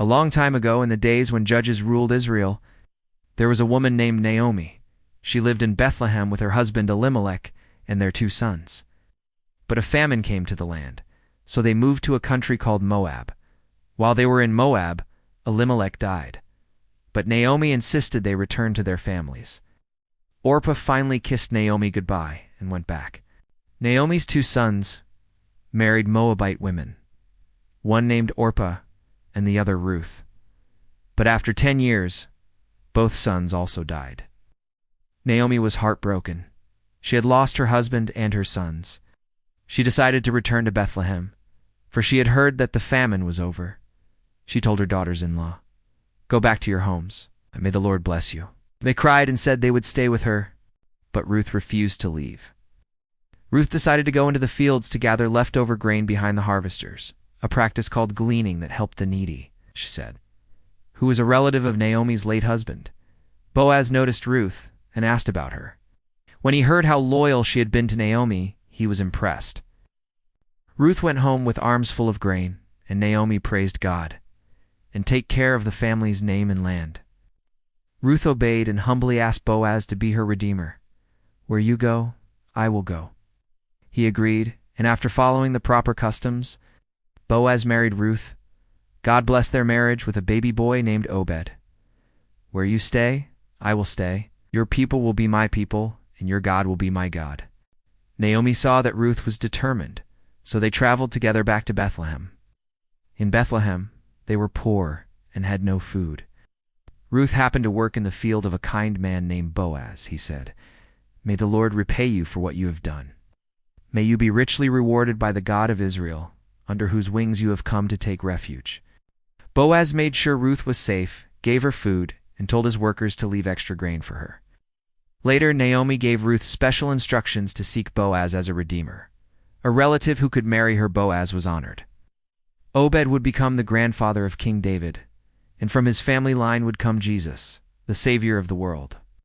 A long time ago, in the days when judges ruled Israel, there was a woman named Naomi. She lived in Bethlehem with her husband Elimelech and their 2 sons. But a famine came to the land, so they moved to a country called Moab. While they were in Moab, Elimelech died. But Naomi insisted they return to their families. Orpah finally kissed Naomi goodbye and went back. Naomi's 2 sons married Moabite women, one named Orpah and the other Ruth. But after 10 years, both sons also died. Naomi was heartbroken. She had lost her husband and her sons. She decided to return to Bethlehem, for she had heard that the famine was over. She told her daughters-in-law, "Go back to your homes, and may the Lord bless you." They cried and said they would stay with her, but Ruth refused to leave. Ruth decided to go into the fields to gather leftover grain behind the harvesters, a practice called gleaning that helped the needy, she said, who was a relative of Naomi's late husband. Boaz noticed Ruth and asked about her. When he heard how loyal she had been to Naomi, he was impressed. Ruth went home with arms full of grain, and Naomi praised God, "And take care of the family's name and land." Ruth obeyed and humbly asked Boaz to be her redeemer. "Where you go, I will go." He agreed, and after following the proper customs, Boaz married Ruth. God blessed their marriage with a baby boy named Obed. "Where you stay, I will stay. Your people will be my people, and your God will be my God." Naomi saw that Ruth was determined, so they traveled together back to Bethlehem. In Bethlehem, they were poor and had no food. Ruth happened to work in the field of a kind man named Boaz. He said, "May the Lord repay you for what you have done. May you be richly rewarded by the God of Israel, under whose wings you have come to take refuge." Boaz made sure Ruth was safe, gave her food, and told his workers to leave extra grain for her. Later, Naomi gave Ruth special instructions to seek Boaz as a redeemer. A relative who could marry her Boaz was honored. Obed would become the grandfather of King David, and from his family line would come Jesus, the Savior of the world.